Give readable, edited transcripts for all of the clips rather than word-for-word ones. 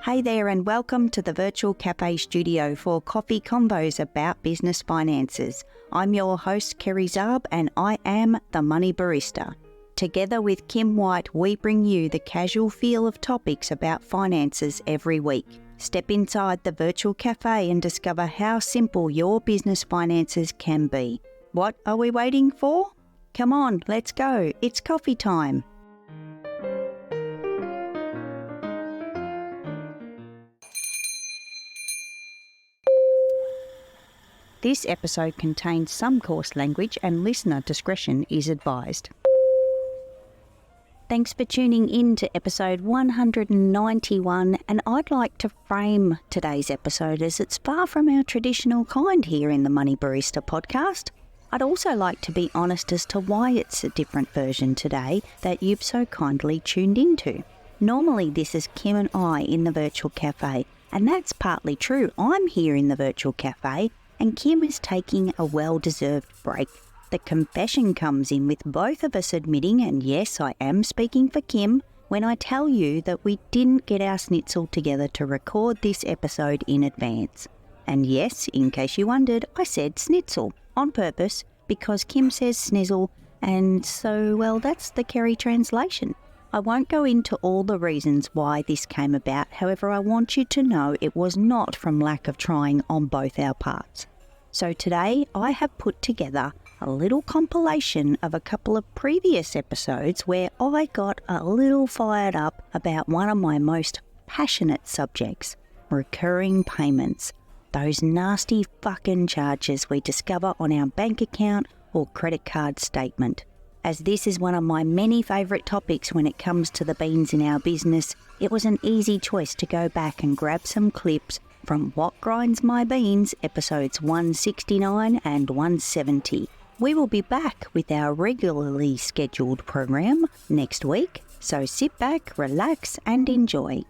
Hey there and welcome to the Virtual Cafe Studio for coffee convos about business finances. I'm your host Kerry Zarb and I am the Money Barista. Together with Kim White, we bring you the casual feel of topics about finances every week. Step inside the Virtual Cafe and discover how simple your business finances can be. What are we waiting for? Come on, let's go. It's coffee time. This episode contains some coarse language and listener discretion is advised. Thanks for tuning in to episode 191, and I'd like to frame today's episode as it's far from our traditional kind here in the Money Barista podcast. I'd also like to be honest as to why it's a different version today that you've so kindly tuned into. Normally this is Kim and I in the Virtual Cafe, and that's partly true. I'm here in the Virtual Cafe, and Kim is taking a well-deserved break. The confession comes in with both of us admitting, and yes, I am speaking for Kim, when I tell you that we didn't get our schnitzel together to record this episode in advance. And yes, in case you wondered, I said schnitzel on purpose because Kim says snizzle, and so, well, that's the Kerry translation. I won't go into all the reasons why this came about, however, I want you to know it was not from lack of trying on both our parts. So today I have put together a little compilation of a couple of previous episodes where I got a little fired up about one of my most passionate subjects, recurring payments, those nasty fucking charges we discover on our bank account or credit card statement. As this is one of my many favourite topics when it comes to the beans in our business, it was an easy choice to go back and grab some clips from What Grinds My Beans, episodes 169 and 170. We will be back with our regularly scheduled program next week, so sit back, relax and enjoy.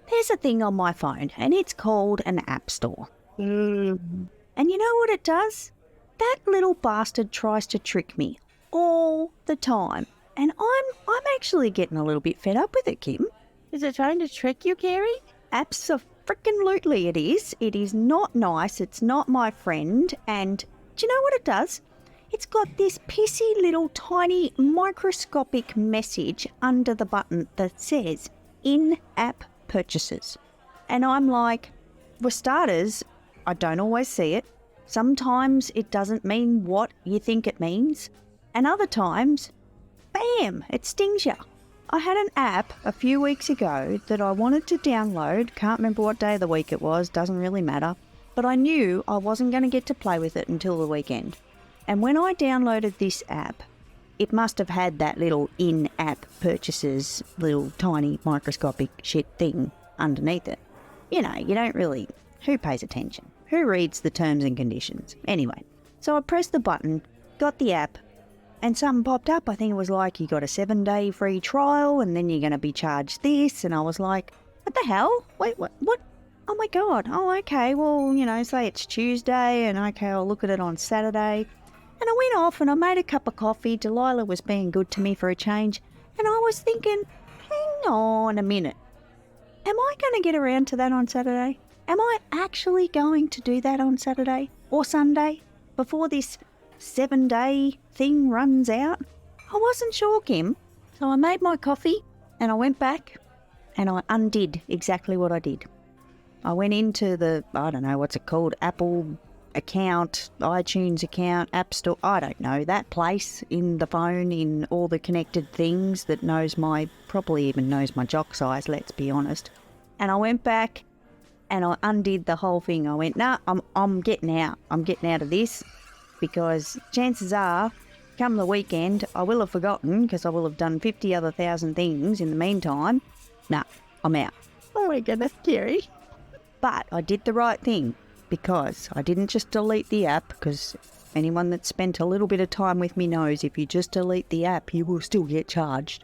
There's a thing on my phone and it's called an app store. And you know what it does? That little bastard tries to trick me all the time. And I'm actually getting a little bit fed up with it, Kim. Is it trying to trick you, Kerry? Abso-frickin-lutely it is. It is not nice. It's not my friend. And do you know what it does? It's got this pissy little tiny microscopic message under the button that says in-app purchases. And I'm like, for starters, I don't always see it. Sometimes it doesn't mean what you think it means. And other times, bam, it stings you. I had an app a few weeks ago that I wanted to download. Can't remember what day of the week it was, doesn't really matter. But I knew I wasn't going to get to play with it until the weekend. And when I downloaded this app, it must have had that little in-app purchases, little tiny microscopic shit thing underneath it. You know, you don't really... Who pays attention? Who reads the terms and conditions? Anyway, so I pressed the button, got the app, and something popped up. I think it was like you got a 7-day free trial and then you're going to be charged this. And I was like, what the hell? Wait, what? Oh my God. Oh, okay. Well, you know, say it's Tuesday and okay, I'll look at it on Saturday. And I went off and I made a cup of coffee. Delilah was being good to me for a change. And I was thinking, hang on a minute. Am I going to get around to that on Saturday? Am I actually going to do that on Saturday or Sunday before this 7-day thing runs out? I wasn't sure, Kim. So I made my coffee and I went back and I undid exactly what I did. I went into the, I don't know, what's it called, Apple account, iTunes account, App Store, I don't know, that place in the phone, in all the connected things that knows my, probably even knows my jock size, let's be honest. And I went back and I undid the whole thing. I went, nah, I'm getting out. I'm getting out of this because chances are, come the weekend, I will have forgotten because I will have done 50 other thousand things in the meantime. Nah, I'm out. Oh my goodness, Kerry. But I did the right thing because I didn't just delete the app, because anyone that's spent a little bit of time with me knows if you just delete the app, you will still get charged.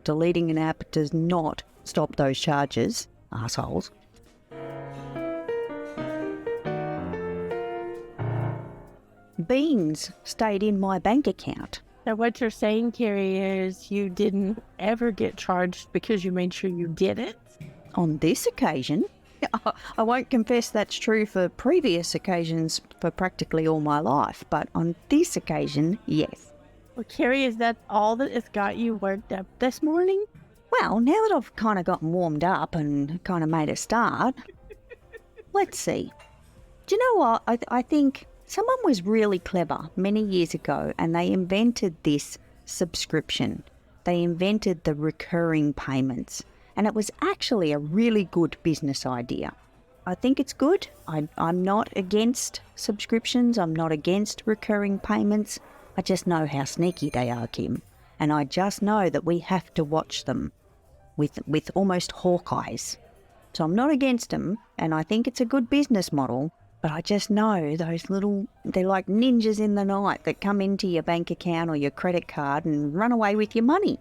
Deleting an app does not stop those charges, assholes. Beans stayed in my bank account So what you're saying, Carrie, is you didn't ever get charged because you made sure you did it? On this occasion, I won't confess that's true for previous occasions for practically all my life, but on this occasion, yes. Well, Carrie, is that all that has got you worked up this morning? Well, now that I've kind of gotten warmed up and kind of made a start, let's see. Do you know what? I think someone was really clever many years ago and they invented this subscription. They invented the recurring payments. And it was actually a really good business idea. I think it's good. I'm not against subscriptions. I'm not against recurring payments. I just know how sneaky they are, Kim. And I just know that we have to watch them with almost hawk eyes. So I'm not against them, and I think it's a good business model, but I just know they're like ninjas in the night that come into your bank account or your credit card and run away with your money.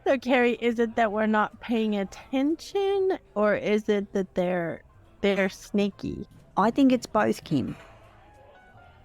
So, Carrie, is it that we're not paying attention, or is it that they're sneaky? I think it's both, Kim.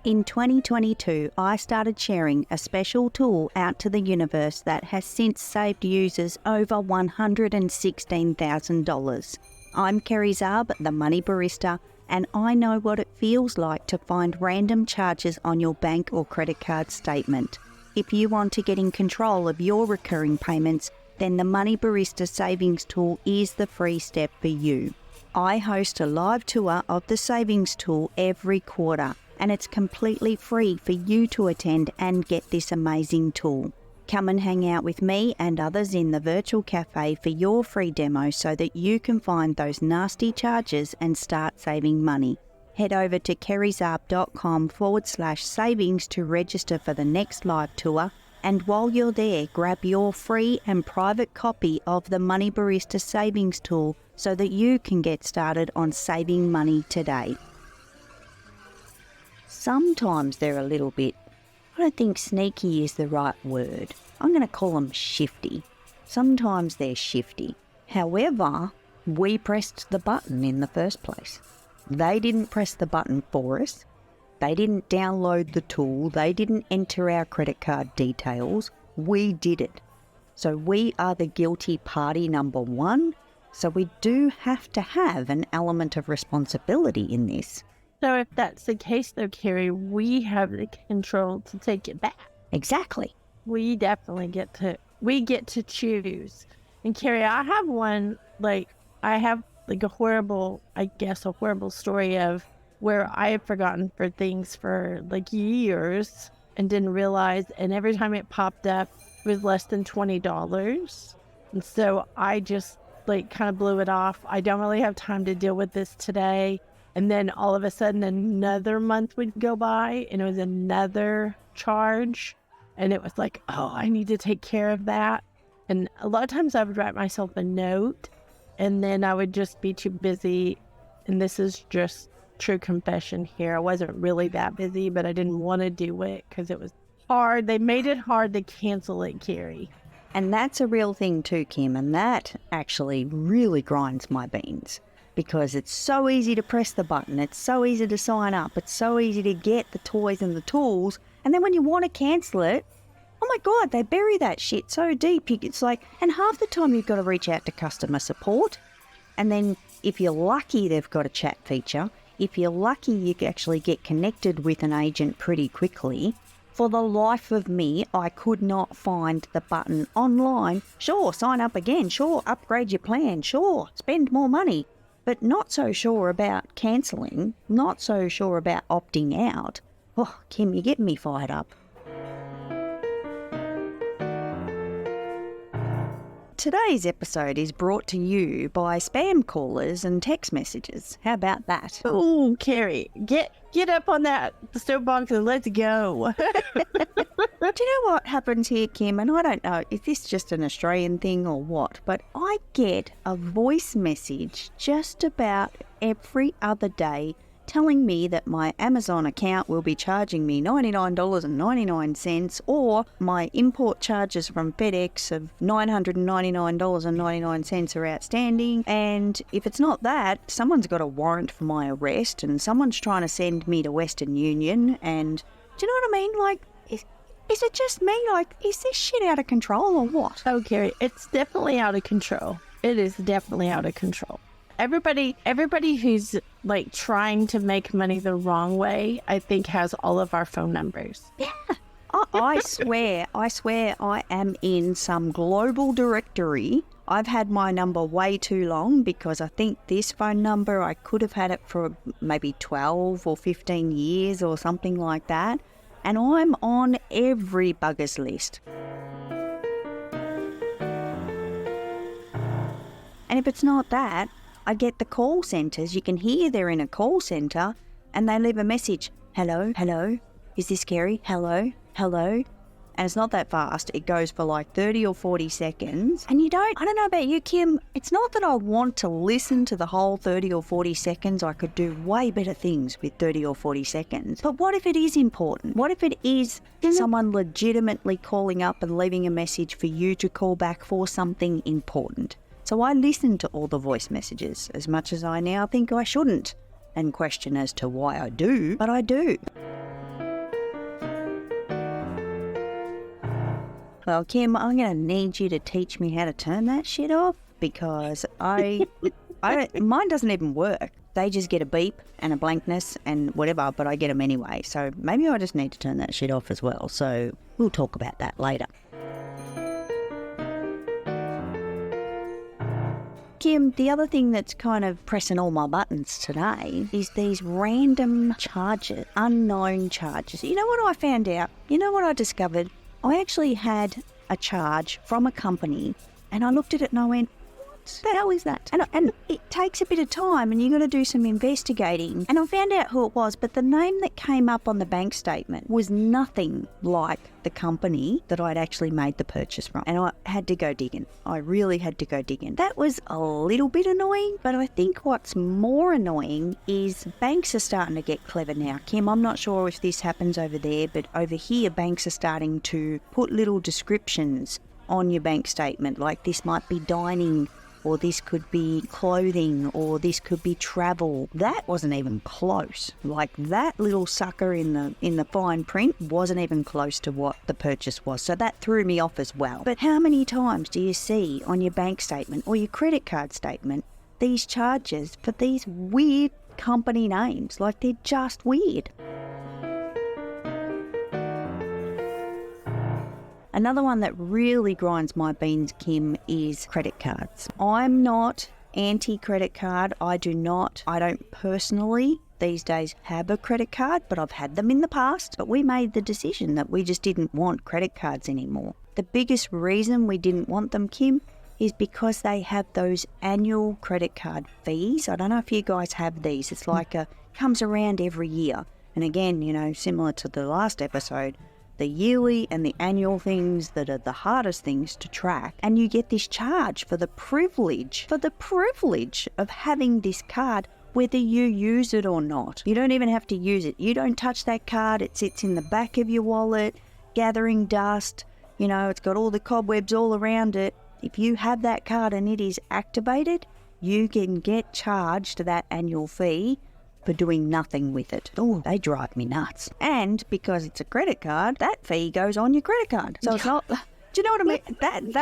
In 2022, I started sharing a special tool out to the universe that has since saved users over $116,000. I'm Kerry Zarb, the Money Barista, and I know what it feels like to find random charges on your bank or credit card statement. If you want to get in control of your recurring payments, then the Money Barista Savings Tool is the free step for you. I host a live tour of the Savings Tool every quarter, and it's completely free for you to attend and get this amazing tool. Come and hang out with me and others in the virtual cafe for your free demo so that you can find those nasty charges and start saving money. Head over to kerrysarp.com/savings to register for the next live tour. And while you're there, grab your free and private copy of the Money Barista Savings Tool so that you can get started on saving money today. Sometimes they're a little bit, I don't think sneaky is the right word. I'm going to call them shifty. Sometimes they're shifty. However, we pressed the button in the first place. They didn't press the button for us. They didn't download the tool. They didn't enter our credit card details. We did it. So we are the guilty party number one. So we do have to have an element of responsibility in this. So if that's the case, though, Carrie, we have the control to take it back. Exactly. We definitely get to choose. And Carrie, I have a horrible story of where I have forgotten for things for years and didn't realize, and every time it popped up, it was less than $20. And so I just kind of blew it off. I don't really have time to deal with this today. And then all of a sudden another month would go by and it was another charge. And it was I need to take care of that. And a lot of times I would write myself a note and then I would just be too busy. And this is just true confession here. I wasn't really that busy, but I didn't want to do it because it was hard. They made it hard to cancel it, Carrie. And that's a real thing too, Kim. And that actually really grinds my beans because it's so easy to press the button. It's so easy to sign up. It's so easy to get the toys and the tools. And then when you want to cancel it, oh my God, they bury that shit so deep. It's and half the time you've got to reach out to customer support. And then if you're lucky, they've got a chat feature. If you're lucky, you actually get connected with an agent pretty quickly. For the life of me, I could not find the button online. Sure, sign up again. Sure, upgrade your plan. Sure, spend more money. But not so sure about cancelling. Not so sure about opting out. Oh, Kim, you're getting me fired up. Today's episode is brought to you by spam callers and text messages. How about that? Oh, Carrie, get up on that soapbox and let's go. Do you know what happens here, Kim? And I don't know, is this just an Australian thing or what? But I get a voice message just about every other day telling me that my Amazon account will be charging me $99.99 or my import charges from FedEx of $999.99 are outstanding. And if it's not that, someone's got a warrant for my arrest and someone's trying to send me to Western Union. And do you know what I mean? Is it just me? Like, is this shit out of control or what? Oh, Carrie, it's definitely out of control. It is definitely out of control. Everybody who's like trying to make money the wrong way, I think has all of our phone numbers. Yeah. I swear I am in some global directory. I've had my number way too long because I think this phone number, I could have had it for maybe 12 or 15 years or something like that. And I'm on every bugger's list. And if it's not that, I get the call centres. You can hear they're in a call centre and they leave a message. Hello, hello, is this Kerry? Hello, hello. And it's not that fast. It goes for like 30 or 40 seconds. And I don't know about you, Kim, it's not that I want to listen to the whole 30 or 40 seconds. I could do way better things with 30 or 40 seconds. But what if it is important? What if it is someone legitimately calling up and leaving a message for you to call back for something important? So I listen to all the voice messages as much as I now think I shouldn't and question as to why I do, but I do. Well, Kim, I'm going to need you to teach me how to turn that shit off because mine doesn't even work. They just get a beep and a blankness and whatever, but I get them anyway. So maybe I just need to turn that shit off as well. So we'll talk about that later. Kim, the other thing that's kind of pressing all my buttons today is these random charges, unknown charges. You know what I found out? You know what I discovered? I actually had a charge from a company and I looked at it and I went, what the hell is that? And it takes a bit of time and you've got to do some investigating. And I found out who it was, but the name that came up on the bank statement was nothing like the company that I'd actually made the purchase from. And I had to go digging. I really had to go digging. That was a little bit annoying, but I think what's more annoying is banks are starting to get clever now. Kim, I'm not sure if this happens over there, but over here banks are starting to put little descriptions on your bank statement, like this might be dining, or this could be clothing, or this could be travel. That wasn't even close. Like that little sucker in the fine print wasn't even close to what the purchase was. So that threw me off as well. But how many times do you see on your bank statement or your credit card statement these charges for these weird company names? Like they're just weird. Another one that really grinds my beans, Kim, is credit cards. I'm not anti-credit card. I don't personally these days have a credit card, but I've had them in the past. But we made the decision that we just didn't want credit cards anymore. The biggest reason we didn't want them, Kim, is because they have those annual credit card fees. I don't know if you guys have these. It's like comes around every year. And again, similar to the last episode, the yearly and the annual things that are the hardest things to track. And you get this charge for the privilege of having this card, whether you use it or not. You don't even have to use it. You don't touch that card. It sits in the back of your wallet, gathering dust. It's got all the cobwebs all around it. If you have that card and it is activated, you can get charged that annual fee for doing nothing with it. Oh, they drive me nuts. And because it's a credit card, that fee goes on your credit card. So it's not, do you know what I mean?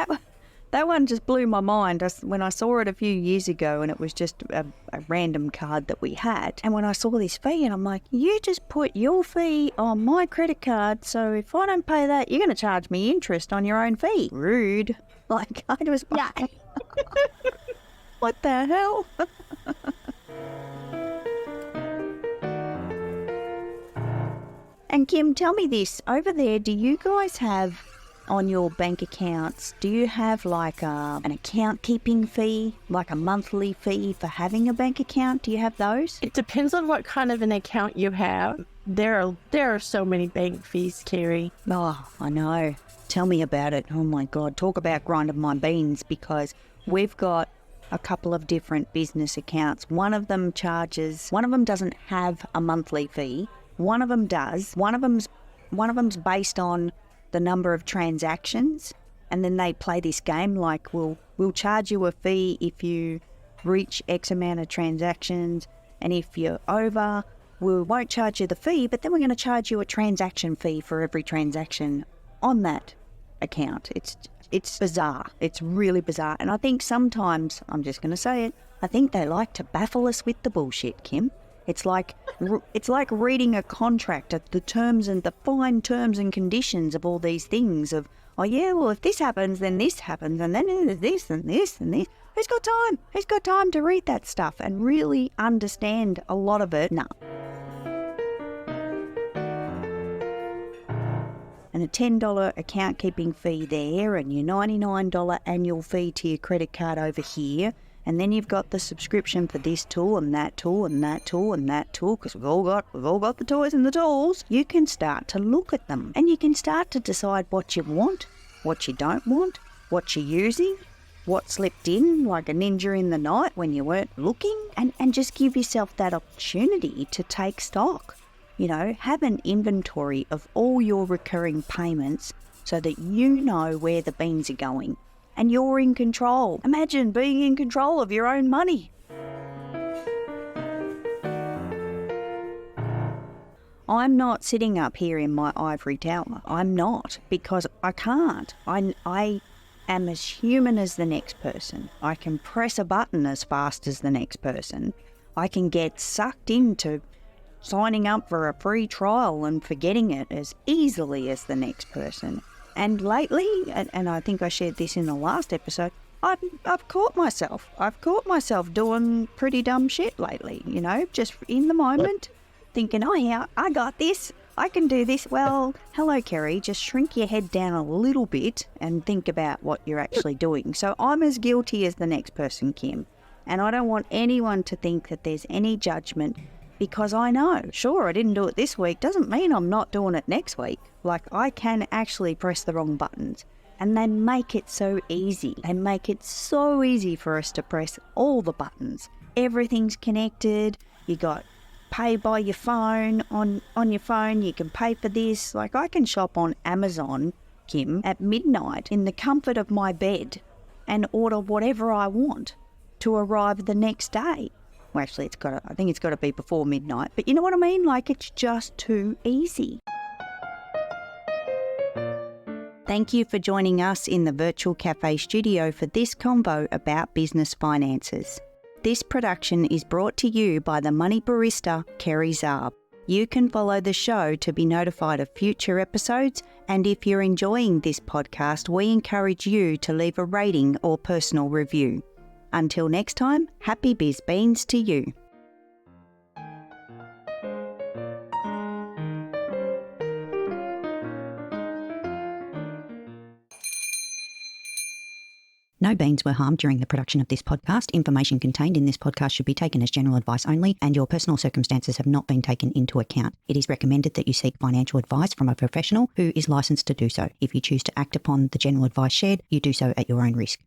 That one just blew my mind when I saw it a few years ago, and it was just a random card that we had. And when I saw this fee, and I'm like, you just put your fee on my credit card, so if I don't pay that, you're going to charge me interest on your own fee. Rude. Like, I was like, what the hell? And Kim, tell me this, over there, do you guys have on your bank accounts, do you have like an account keeping fee, like a monthly fee for having a bank account? Do you have those? It depends on what kind of an account you have. There are so many bank fees, Carrie. Oh, I know. Tell me about it. Oh my God, talk about grinding my beans, because we've got a couple of different business accounts. One of them doesn't have a monthly fee. One of them does. One of them's based on the number of transactions, and then they play this game like we'll charge you a fee if you reach X amount of transactions, and if you're over, we won't charge you the fee, but then we're going to charge you a transaction fee for every transaction on that account. It's bizarre. It's really bizarre. And I think sometimes, I'm just going to say it, I think they like to baffle us with the bullshit, Kim. It's like reading a contract at the terms and the fine terms and conditions of all these things of, oh yeah, well, if this happens, then this happens, and then there's this and this and this. Who's got time? Who's got time to read that stuff and really understand a lot of it? No. And a $10 account keeping fee there and your $99 annual fee to your credit card over here. And then you've got the subscription for this tool and that tool and that tool and that tool, because we've all got the toys and the tools. You can start to look at them and you can start to decide what you want, what you don't want, what you're using, what slipped in like a ninja in the night when you weren't looking, and just give yourself that opportunity to take stock. You know, have an inventory of all your recurring payments so that you know where the beans are going. And you're in control. Imagine being in control of your own money. I'm not sitting up here in my ivory tower. I'm not, because I can't. I am as human as the next person. I can press a button as fast as the next person. I can get sucked into signing up for a free trial and forgetting it as easily as the next person. And lately, and I think I shared this in the last episode, I've caught myself. I've caught myself doing pretty dumb shit lately, you know, just in the moment, thinking, oh yeah, I got this. I can do this. Well, hello, Kerry. Just shrink your head down a little bit and think about what you're actually doing. So I'm as guilty as the next person, Kim. And I don't want anyone to think that there's any judgment, because I know, sure, I didn't do it this week, doesn't mean I'm not doing it next week. Like, I can actually press the wrong buttons. And they make it so easy. They make it so easy for us to press all the buttons. Everything's connected. You got pay by your phone. On your phone, you can pay for this. Like, I can shop on Amazon, Kim, at midnight in the comfort of my bed and order whatever I want to arrive the next day. Well, actually, I think it's got to be before midnight. But you know what I mean? Like, it's just too easy. Thank you for joining us in the Virtual Cafe studio for this convo about business finances. This production is brought to you by the Money Barista, Kerry Zarb. You can follow the show to be notified of future episodes, and if you're enjoying this podcast, we encourage you to leave a rating or personal review. Until next time, happy biz beans to you. No beans were harmed during the production of this podcast. Information contained in this podcast should be taken as general advice only, and your personal circumstances have not been taken into account. It is recommended that you seek financial advice from a professional who is licensed to do so. If you choose to act upon the general advice shared, you do so at your own risk.